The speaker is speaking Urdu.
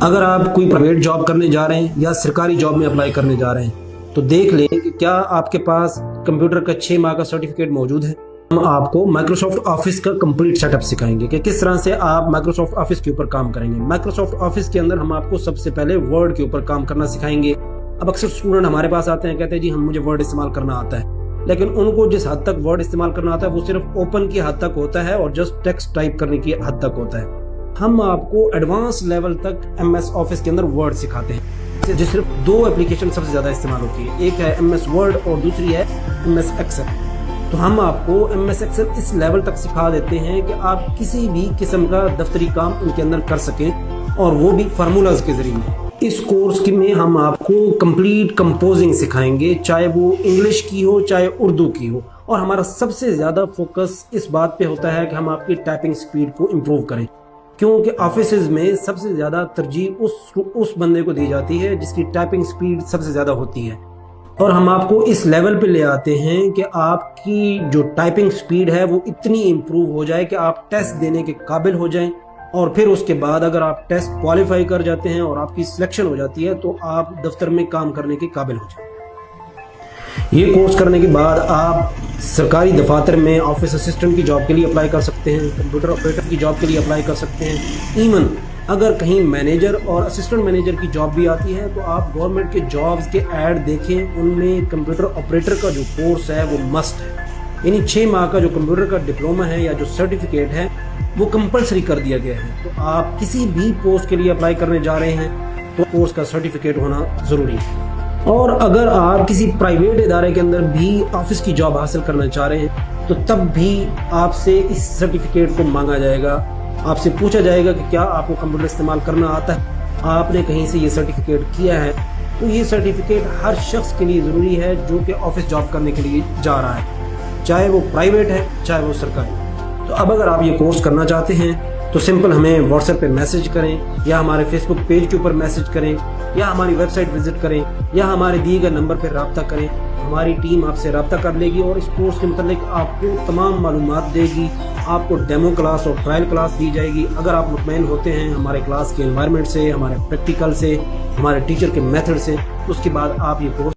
اگر آپ کوئی پرائیویٹ جاب کرنے جا رہے ہیں یا سرکاری جاب میں اپلائی کرنے جا رہے ہیں تو دیکھ لیں کہ کیا آپ کے پاس کمپیوٹر کا 6 ماہ کا سرٹیفکیٹ موجود ہے۔ ہم آپ کو مائکروسافٹ آفس کا کمپلیٹ سیٹ اپ سکھائیں گے کہ کس طرح سے آپ مائکروسافٹ آفس کے اوپر کام کریں گے۔ مائکروسافٹ آفس کے اندر ہم آپ کو سب سے پہلے ورڈ کے اوپر کام کرنا سکھائیں گے۔ اب اکثر اسٹوڈنٹ ہمارے پاس آتے ہیں، کہتے ہیں جی مجھے ورڈ استعمال کرنا آتا ہے، لیکن ان کو جس حد تک ورڈ استعمال کرنا آتا ہے وہ صرف اوپن کی حد تک ہوتا ہے اور جسٹ ٹیکسٹ ٹائپ کرنے کی حد تک ہوتا ہے۔ ہم آپ کو ایڈوانس لیول تک ایم ایس آفس کے اندر ورڈ سکھاتے ہیں، جس صرف 2 اپلیکیشن سب سے زیادہ استعمال ہوتی ہے، ایک ہے ایم ایس ورڈ اور دوسری ہے ایم ایس ایکسل۔ تو ہم آپ کو ایم ایس ایکسل اس لیول تک سکھا دیتے ہیں کہ آپ کسی بھی قسم کا دفتری کام ان کے اندر کر سکیں، اور وہ بھی فارمولاز کے ذریعے۔ اس کورس میں ہم آپ کو کمپلیٹ کمپوزنگ سکھائیں گے، چاہے وہ انگلش کی ہو چاہے اردو کی ہو، اور ہمارا سب سے زیادہ فوکس اس بات پہ ہوتا ہے کہ ہم آپ کی ٹائپنگ سپیڈ کو امپروو کریں، کیونکہ آفیسز میں سب سے زیادہ ترجیح اس بندے کو دی جاتی ہے جس کی ٹائپنگ سپیڈ سب سے زیادہ ہوتی ہے، اور ہم آپ کو اس لیول پہ لے آتے ہیں کہ آپ کی جو ٹائپنگ سپیڈ ہے وہ اتنی امپروو ہو جائے کہ آپ ٹیسٹ دینے کے قابل ہو جائیں، اور پھر اس کے بعد اگر آپ ٹیسٹ کوالیفائی کر جاتے ہیں اور آپ کی سلیکشن ہو جاتی ہے تو آپ دفتر میں کام کرنے کے قابل ہو جائیں۔ یہ کورس کرنے کے بعد آپ سرکاری دفاتر میں آفس اسسٹنٹ کی جاب کے لیے اپلائی کر سکتے ہیں، کمپیوٹر آپریٹر کی جاب کے لیے اپلائی کر سکتے ہیں، ایون اگر کہیں مینیجر اور اسسٹنٹ مینیجر کی جاب بھی آتی ہے تو آپ گورنمنٹ کے جابز کے ایڈ دیکھیں، ان میں کمپیوٹر آپریٹر کا جو کورس ہے وہ مسٹ ہے، یعنی 6 ماہ کا جو کمپیوٹر کا ڈپلوما ہے یا جو سرٹیفکیٹ ہے وہ کمپلسری کر دیا گیا ہے۔ تو آپ کسی بھی پوسٹ کے لیے اپلائی کرنے جا رہے ہیں تو کورس کا سرٹیفکیٹ ہونا ضروری ہے، اور اگر آپ کسی پرائیویٹ ادارے کے اندر بھی آفس کی جاب حاصل کرنا چاہ رہے ہیں تو تب بھی آپ سے اس سرٹیفکیٹ کو مانگا جائے گا، آپ سے پوچھا جائے گا کہ کیا آپ کو کمپیوٹر استعمال کرنا آتا ہے، آپ نے کہیں سے یہ سرٹیفکیٹ کیا ہے۔ تو یہ سرٹیفکیٹ ہر شخص کے لیے ضروری ہے جو کہ آفس جاب کرنے کے لیے جا رہا ہے، چاہے وہ پرائیویٹ ہے چاہے وہ سرکاری۔ تو اب اگر آپ یہ کورس کرنا چاہتے ہیں تو سمپل ہمیں واٹس ایپ پہ میسج کریں، یا ہمارے فیس بک پیج کے اوپر میسج کریں، یا ہماری ویب سائٹ وزٹ کریں، یا ہمارے دیے گئے نمبر پہ رابطہ کریں۔ ہماری ٹیم آپ سے رابطہ کر لے گی اور اس کورس کے متعلق آپ کو تمام معلومات دے گی، آپ کو ڈیمو کلاس اور ٹرائل کلاس دی جائے گی۔ اگر آپ مطمئن ہوتے ہیں ہمارے کلاس کے انوائرمنٹ سے، ہمارے پریکٹیکل سے، ہمارے ٹیچر کے میتھڈ سے، اس کے بعد آپ یہ کورس